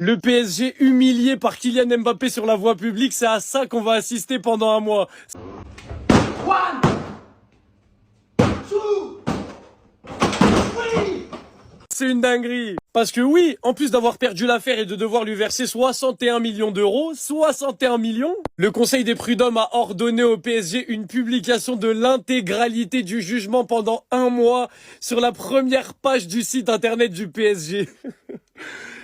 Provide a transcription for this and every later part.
Le PSG humilié par Kylian Mbappé sur la voie publique, c'est à ça qu'on va assister pendant un mois. One, two, three. C'est une dinguerie. Parce que oui, en plus d'avoir perdu l'affaire et de devoir lui verser 61 millions d'euros, 61 millions, le Conseil des prud'hommes a ordonné au PSG une publication de l'intégralité du jugement pendant un mois sur la première page du site internet du PSG.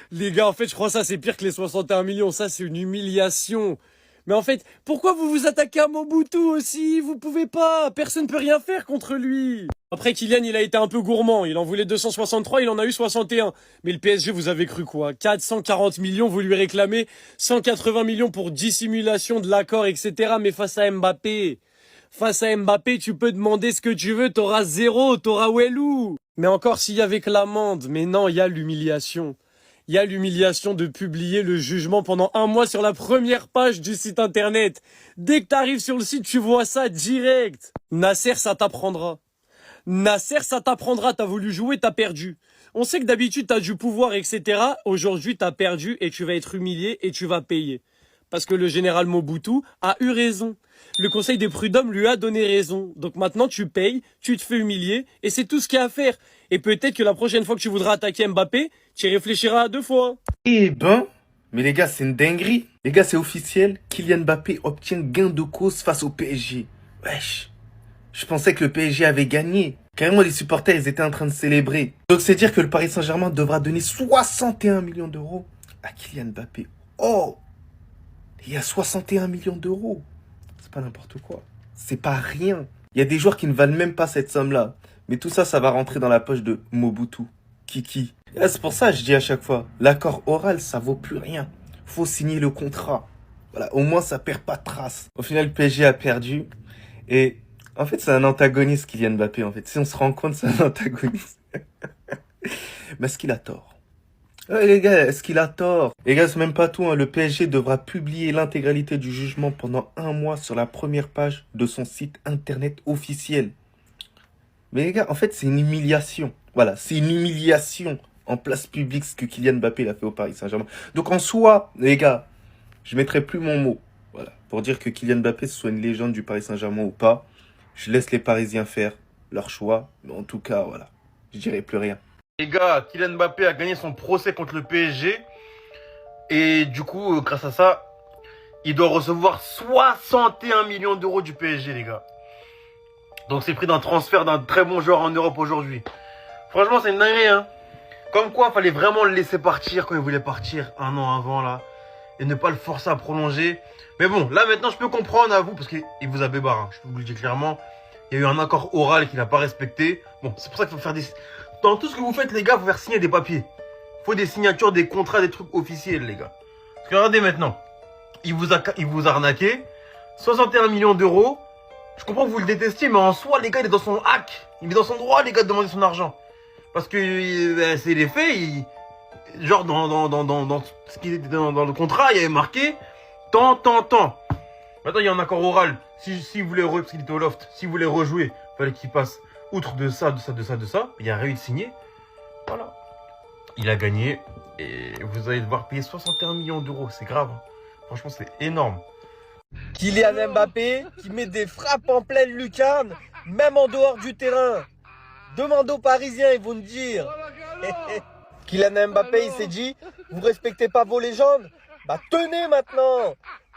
Les gars, en fait, je crois que ça, c'est pire que les 61 millions. Ça, c'est une humiliation. Mais en fait, pourquoi vous vous attaquez à Mobutu aussi? Vous pouvez pas. Personne peut rien faire contre lui. Après, Kylian, il a été un peu gourmand. Il en voulait 263, il en a eu 61. Mais le PSG, vous avez cru quoi? 440 millions, vous lui réclamez 180 millions pour dissimulation de l'accord, etc. Mais face à Mbappé, tu peux demander ce que tu veux, t'auras zéro, t'auras Wellou. Mais encore s'il y avait que l'amende. Mais non, il y a l'humiliation. Il y a l'humiliation de publier le jugement pendant un mois sur la première page du site internet. Dès que t'arrives sur le site, tu vois ça direct. Nasser, ça t'apprendra. Nasser, ça t'apprendra. T'as voulu jouer, t'as perdu. On sait que d'habitude, t'as du pouvoir, etc. Aujourd'hui, t'as perdu et tu vas être humilié et tu vas payer. Parce que le général Mobutu a eu raison. Le Conseil des prud'hommes lui a donné raison. Donc maintenant, tu payes, tu te fais humilier et c'est tout ce qu'il y a à faire. Et peut-être que la prochaine fois que tu voudras attaquer Mbappé, tu y réfléchiras à deux fois. Eh ben, mais les gars, c'est une dinguerie. Les gars, c'est officiel. Kylian Mbappé obtient gain de cause face au PSG. Wesh. Je pensais que le PSG avait gagné. Carrément, les supporters, ils étaient en train de célébrer. Donc, c'est dire que le Paris Saint-Germain devra donner 61 millions d'euros à Kylian Mbappé. Oh, il y a 61 millions d'euros. C'est pas n'importe quoi. C'est pas rien. Il y a des joueurs qui ne valent même pas cette somme-là. Mais tout ça, ça va rentrer dans la poche de Mobutu. Kiki. Et là, c'est pour ça que je dis à chaque fois, l'accord oral, ça vaut plus rien. Faut signer le contrat. Voilà, au moins, ça perd pas de trace. Au final, le PSG a perdu. Et en fait, c'est un antagoniste, Kylian Mbappé, en fait. Si on se rend compte, c'est un antagoniste. Mais est-ce qu'il a tort? Ouais, les gars, est-ce qu'il a tort? Les gars, c'est même pas tout, hein. Le PSG devra publier l'intégralité du jugement pendant un mois sur la première page de son site internet officiel. Mais les gars, en fait, c'est une humiliation. Voilà, c'est une humiliation en place publique ce que Kylian Mbappé a fait au Paris Saint-Germain. Donc en soi, les gars, je mettrai plus mon mot. Voilà, pour dire que Kylian Mbappé soit une légende du Paris Saint-Germain ou pas. Je laisse les Parisiens faire leur choix. Mais en tout cas, voilà, je dirai plus rien. Les gars, Kylian Mbappé a gagné son procès contre le PSG. Et du coup, grâce à ça, il doit recevoir 61 millions d'euros du PSG, les gars. Donc c'est le prix d'un transfert d'un très bon joueur en Europe aujourd'hui. Franchement, c'est une dinguerie, hein. Comme quoi, fallait vraiment le laisser partir quand il voulait partir un an avant, là. Et ne pas le forcer à prolonger. Mais bon, là maintenant, je peux comprendre à vous, parce qu'il vous a bébarre, hein. Je vous le dis clairement. Il y a eu un accord oral qu'il n'a pas respecté. Bon, c'est pour ça qu'il faut faire des... Dans tout ce que vous faites, les gars, il faut faire signer des papiers. Il faut des signatures, des contrats, des trucs officiels, les gars. Parce que regardez maintenant. Il vous a arnaqué. 61 millions d'euros. Je comprends que vous le détestiez, mais en soi, les gars, il est dans son hack. Il est dans son droit, les gars, de demander son argent. Parce que c'est les faits. Genre, dans ce qui était dans le contrat, il y avait marqué tant. Maintenant, il y a un accord oral. Si vous voulez parce qu'il était au loft, si vous voulez rejouer, il fallait qu'il passe outre de ça. Il a réussi de signer. Voilà. Il a gagné. Et vous allez devoir payer 61 millions d'euros. C'est grave. Hein. Franchement, c'est énorme. Kylian Mbappé qui met des frappes en pleine lucarne, même en dehors du terrain. Demande aux Parisiens, ils vont te dire. Kylian Mbappé, il s'est dit, vous respectez pas vos légendes? Bah tenez maintenant.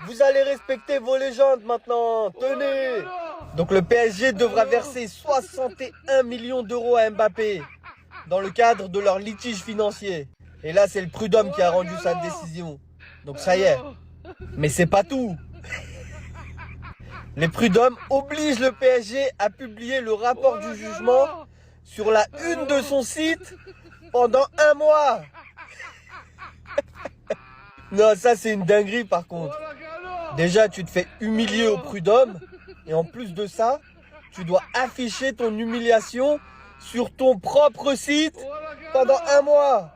Vous allez respecter vos légendes maintenant. Tenez. Donc le PSG devra verser 61 millions d'euros à Mbappé dans le cadre de leur litige financier. Et là, c'est le prud'homme qui a rendu sa décision. Donc ça y est. Mais c'est pas tout. Les prud'hommes obligent le PSG à publier le rapport du jugement sur la une de son site pendant un mois. Non, ça c'est une dinguerie par contre. Déjà, tu te fais humilier au prud'homme et en plus de ça, tu dois afficher ton humiliation sur ton propre site pendant un mois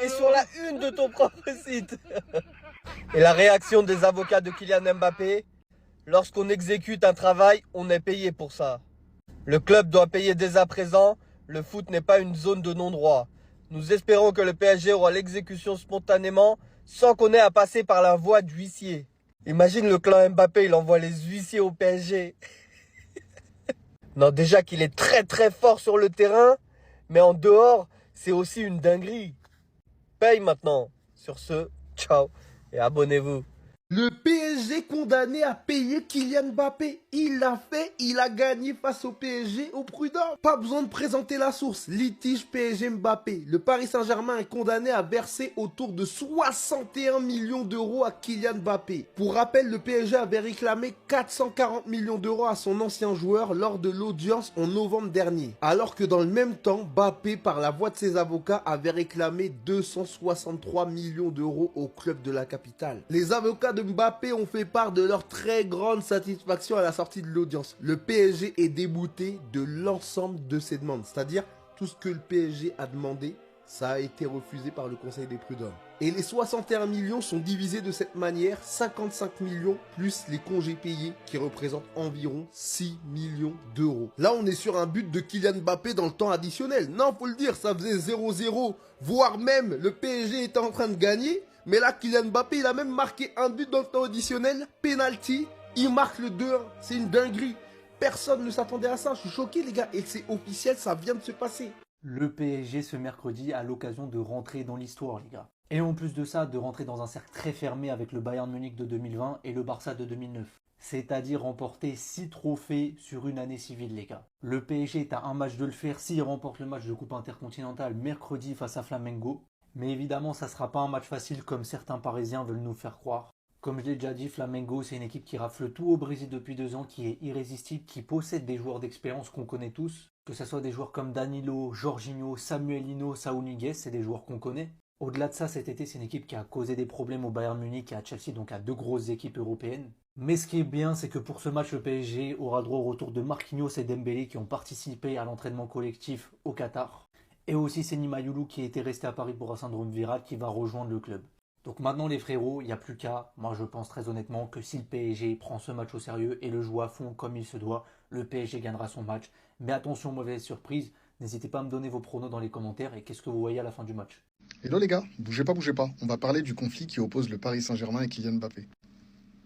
et sur la une de ton propre site. Et la réaction des avocats de Kylian Mbappé: lorsqu'on exécute un travail, on est payé pour ça. Le club doit payer dès à présent. Le foot n'est pas une zone de non-droit. Nous espérons que le PSG aura l'exécution spontanément sans qu'on ait à passer par la voie d'huissier. Imagine le clan Mbappé, il envoie les huissiers au PSG. Non, déjà qu'il est très très fort sur le terrain, mais en dehors, c'est aussi une dinguerie. Paye maintenant. Sur ce, ciao et abonnez-vous. Le PSG condamné à payer Kylian Mbappé. Il l'a fait, il a gagné face au PSG au prud'homme. Pas besoin de présenter la source. Litige PSG Mbappé. Le Paris Saint-Germain est condamné à verser autour de 61 millions d'euros à Kylian Mbappé. Pour rappel, le PSG avait réclamé 440 millions d'euros à son ancien joueur lors de l'audience en novembre dernier. Alors que dans le même temps, Mbappé, par la voix de ses avocats, avait réclamé 263 millions d'euros au club de la capitale. Les avocats de Mbappé ont fait part de leur très grande satisfaction à la sortie de l'audience. Le PSG est débouté de l'ensemble de ses demandes, c'est-à-dire tout ce que le PSG a demandé, ça a été refusé par le Conseil des prud'hommes. Et les 61 millions sont divisés de cette manière, 55 millions plus les congés payés qui représentent environ 6 millions d'euros. Là, on est sur un but de Kylian Mbappé dans le temps additionnel. Non, faut le dire, ça faisait 0-0, voire même le PSG était en train de gagner. Mais là, Kylian Mbappé, il a même marqué un but dans le temps additionnel, penalty, il marque le 2-1, c'est une dinguerie. Personne ne s'attendait à ça, je suis choqué les gars, et c'est officiel, ça vient de se passer. Le PSG ce mercredi a l'occasion de rentrer dans l'histoire, les gars. Et en plus de ça, de rentrer dans un cercle très fermé avec le Bayern Munich de 2020 et le Barça de 2009. C'est-à-dire remporter 6 trophées sur une année civile, les gars. Le PSG est à un match de le faire s'il remporte le match de Coupe intercontinentale mercredi face à Flamengo. Mais évidemment, ça ne sera pas un match facile comme certains Parisiens veulent nous faire croire. Comme je l'ai déjà dit, Flamengo, c'est une équipe qui rafle tout au Brésil depuis 2 ans, qui est irrésistible, qui possède des joueurs d'expérience qu'on connaît tous. Que ce soit des joueurs comme Danilo, Jorginho, Samuelino, Saúl Ñíguez, c'est des joueurs qu'on connaît. Au-delà de ça, cet été, c'est une équipe qui a causé des problèmes au Bayern Munich et à Chelsea, donc à 2 grosses équipes européennes. Mais ce qui est bien, c'est que pour ce match, le PSG aura droit au retour de Marquinhos et Dembélé qui ont participé à l'entraînement collectif au Qatar. Et aussi Seny Mayulu qui était resté à Paris pour un syndrome viral qui va rejoindre le club. Donc maintenant les frérots, il n'y a plus qu'à, moi je pense très honnêtement que si le PSG prend ce match au sérieux et le joue à fond comme il se doit, le PSG gagnera son match. Mais attention, mauvaise surprise, n'hésitez pas à me donner vos pronos dans les commentaires et qu'est-ce que vous voyez à la fin du match. Hello les gars, bougez pas, on va parler du conflit qui oppose le Paris Saint-Germain et Kylian Mbappé.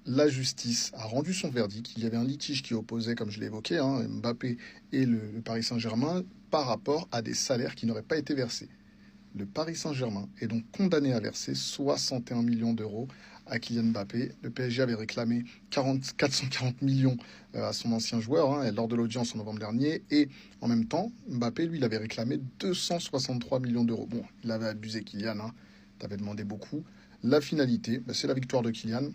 La justice a rendu son verdict. Il y avait un litige qui opposait, comme je l'ai évoqué, Mbappé et le Paris Saint-Germain par rapport à des salaires qui n'auraient pas été versés. Le Paris Saint-Germain est donc condamné à verser 61 millions d'euros à Kylian Mbappé. Le PSG avait réclamé 440 millions à son ancien joueur lors de l'audience en novembre dernier. Et en même temps, Mbappé, lui, il avait réclamé 263 millions d'euros. Bon, il avait abusé Kylian, t'avais demandé beaucoup. La finalité, c'est la victoire de Kylian.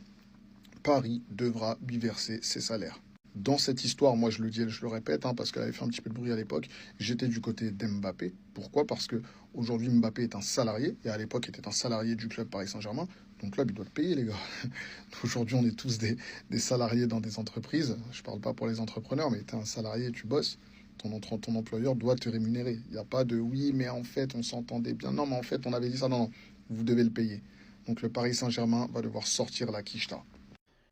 Paris devra lui verser ses salaires. Dans cette histoire, moi je le dis et je le répète, parce qu'elle avait fait un petit peu de bruit à l'époque, j'étais du côté d'Mbappé. Pourquoi? Parce qu'aujourd'hui Mbappé est un salarié, et à l'époque était un salarié du club Paris Saint-Germain, donc là il doit le payer les gars. Aujourd'hui on est tous des salariés dans des entreprises, je parle pas pour les entrepreneurs, mais tu es un salarié, tu bosses, ton employeur doit te rémunérer. Il n'y a pas de oui mais en fait on s'entendait bien, non mais en fait on avait dit ça, non, vous devez le payer. Donc le Paris Saint-Germain va devoir sortir la quiche là.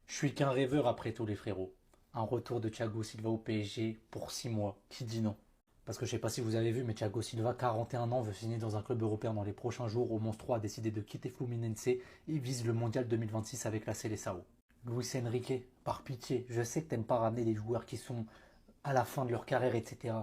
Je suis qu'un rêveur après tout les frérots. Un retour de Thiago Silva au PSG pour 6 mois. Qui dit non? Parce que je sais pas si vous avez vu, mais Thiago Silva, 41 ans, veut signer dans un club européen dans les prochains jours. Au Monstre a décidé de quitter Fluminense et vise le mondial 2026 avec la Seleção. Luis Enrique, par pitié, je sais que t'aimes pas ramener des joueurs qui sont à la fin de leur carrière, etc.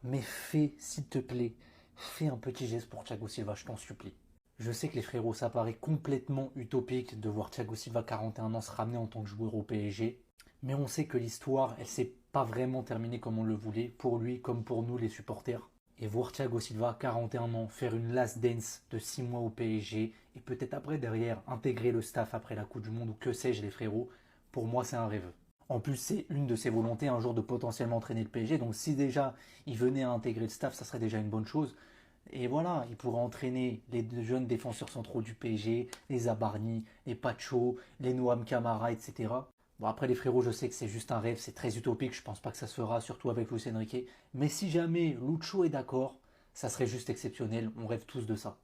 Mais fais, s'il te plaît, fais un petit geste pour Thiago Silva, je t'en supplie. Je sais que les frérots, ça paraît complètement utopique de voir Thiago Silva, 41 ans, se ramener en tant que joueur au PSG. Mais on sait que l'histoire, elle s'est pas vraiment terminée comme on le voulait, pour lui comme pour nous les supporters. Et voir Thiago Silva, 41 ans, faire une last dance de 6 mois au PSG, et peut-être après derrière intégrer le staff après la Coupe du Monde, ou que sais-je les frérots, pour moi c'est un rêve. En plus c'est une de ses volontés un jour de potentiellement entraîner le PSG, donc si déjà il venait à intégrer le staff, ça serait déjà une bonne chose. Et voilà, il pourrait entraîner les jeunes défenseurs centraux du PSG, les Zabarni, les Pacho, les Noam Camara, etc. Bon après les frérots, je sais que c'est juste un rêve, c'est très utopique, je pense pas que ça se fera, surtout avec Luis Enrique. Mais si jamais Lucho est d'accord, ça serait juste exceptionnel, on rêve tous de ça.